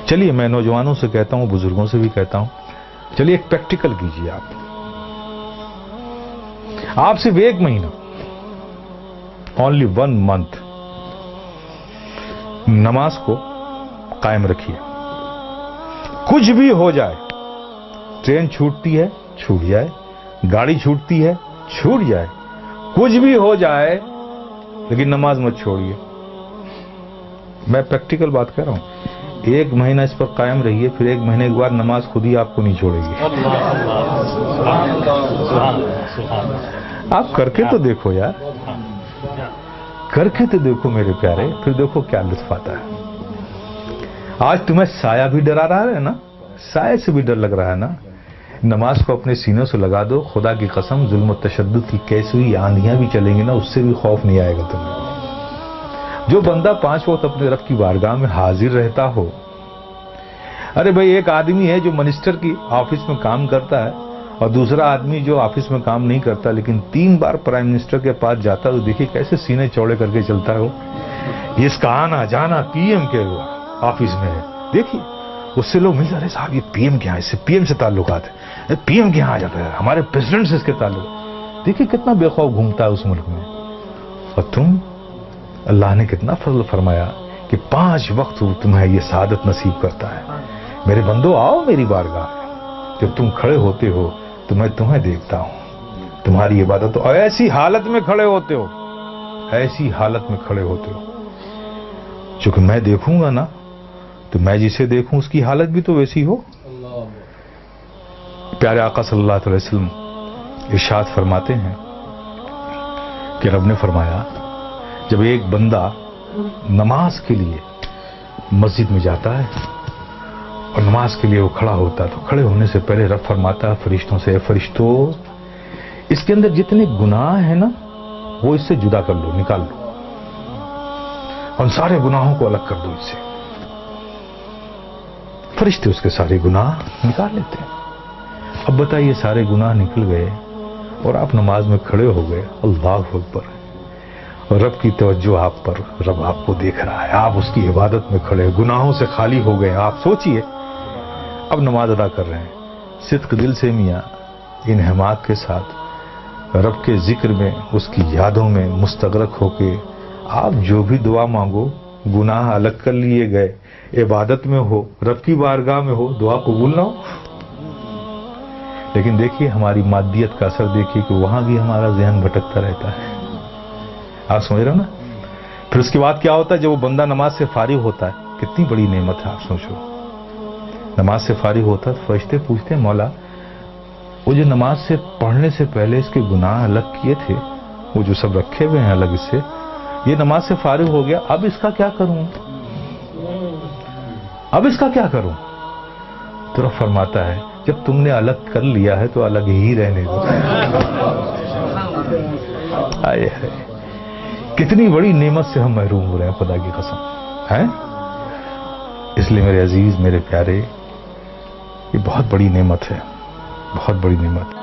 چلیے میں نوجوانوں سے کہتا ہوں، بزرگوں سے بھی کہتا ہوں، چلیے ایک پریکٹیکل کیجیے آپ صرف 1 مہینہ، only 1 month نماز کو قائم رکھیے. کچھ بھی ہو جائے، ٹرین چھوٹتی ہے چھوٹ جائے، گاڑی چھوٹتی ہے چھوٹ جائے، کچھ بھی ہو جائے، لیکن نماز مت چھوڑیے. میں پریکٹیکل بات کر رہا ہوں. 1 مہینہ اس پر قائم رہیے، پھر 1 مہینے کے بعد نماز خود ہی آپ کو نہیں چھوڑے گی. آپ کر کے تو دیکھو یار، کر کے تو دیکھو میرے پیارے، پھر دیکھو کیا لطف آتا ہے. آج تمہیں سایہ بھی ڈرا رہا ہے نا، سایہ سے بھی ڈر لگ رہا ہے نا. نماز کو اپنے سینوں سے لگا دو. خدا کی قسم، ظلم و تشدد کی کیسی ہوئی آندھیاں بھی چلیں گی نا، اس سے بھی خوف نہیں آئے گا تمہیں. جو بندہ 5 وقت اپنے رب کی بارگاہ میں حاضر رہتا ہو. ارے بھائی، ایک آدمی ہے جو منسٹر کی آفس میں کام کرتا ہے، اور دوسرا آدمی جو آفس میں کام نہیں کرتا لیکن 3 بار پرائم منسٹر کے پاس جاتا ہے. تو دیکھیے کیسے سینے چوڑے کر کے چلتا ہے وہ. اس کا آنا جانا پی ایم کے آفس میں ہے. دیکھیے اس سے لوگ ملتے، ارے صاحب یہ پی ایم کے یہاں، اس سے پی ایم سے تعلقات ہے، پی ایم کے یہاں آ جاتا ہے، ہمارے پریزیڈنٹ سے اس کے تعلق. دیکھیے کتنا بے خوف گھومتا ہے اس ملک میں. اور تم، اللہ نے کتنا فضل فرمایا کہ 5 وقت تمہیں یہ سعادت نصیب کرتا ہے. میرے بندو آؤ میری بارگاہ میں. جب تم کھڑے ہوتے ہو تو میں تمہیں دیکھتا ہوں، تمہاری عبادت. اور ایسی حالت میں کھڑے ہوتے ہو، ایسی حالت میں کھڑے ہوتے ہو، چونکہ میں دیکھوں گا نا تو میں جسے دیکھوں اس کی حالت بھی تو ویسی ہو. پیارے آقا صلی اللہ علیہ وسلم ارشاد فرماتے ہیں کہ رب نے فرمایا، جب ایک بندہ نماز کے لیے مسجد میں جاتا ہے اور نماز کے لیے وہ کھڑا ہوتا ہے، تو کھڑے ہونے سے پہلے رب فرماتا ہے فرشتوں سے، اے فرشتوں، اس کے اندر جتنے گناہ ہیں نا وہ اس سے جدا کر لو، نکال لو، اور سارے گناہوں کو الگ کر دو اس سے. فرشتے اس کے سارے گناہ نکال لیتے ہیں. اب بتائیے، سارے گناہ نکل گئے اور آپ نماز میں کھڑے ہو گئے، اللہ اکبر، اور رب کی توجہ آپ پر، رب آپ کو دیکھ رہا ہے، آپ اس کی عبادت میں کھڑے، گناہوں سے خالی ہو گئے. آپ سوچئے اب نماز ادا کر رہے ہیں صدق دل سے، میاں انہماک کے ساتھ، رب کے ذکر میں، اس کی یادوں میں مستغرق ہو کے آپ جو بھی دعا مانگو، گناہ الگ کر لیے گئے، عبادت میں ہو، رب کی بارگاہ میں ہو، دعا قبول نہ ہو. لیکن دیکھیے ہماری مادیت کا اثر دیکھیے کہ وہاں بھی ہمارا ذہن بھٹکتا رہتا ہے. آپ سمجھ رہے ہو نا. پھر اس کے بعد کیا ہوتا ہے، جب وہ بندہ نماز سے فارغ ہوتا ہے، کتنی بڑی نعمت ہے آپ سوچو. نماز سے فارغ ہوتا ہے، فرشتے پوچھتے ہیں، مولا وہ جو نماز سے پڑھنے سے پہلے اس کے گناہ الگ کیے تھے، وہ جو سب رکھے ہوئے ہیں الگ اس سے، یہ نماز سے فارغ ہو گیا، اب اس کا کیا کروں، اب اس کا کیا کروں. تو رب فرماتا ہے، جب تم نے الگ کر لیا ہے تو الگ ہی رہنے دو. آئے ہائے، کتنی بڑی نعمت سے ہم محروم ہو رہے ہیں، خدا کی قسم ہے. اس لیے میرے عزیز، میرے پیارے، یہ بہت بڑی نعمت ہے، بہت بڑی نعمت.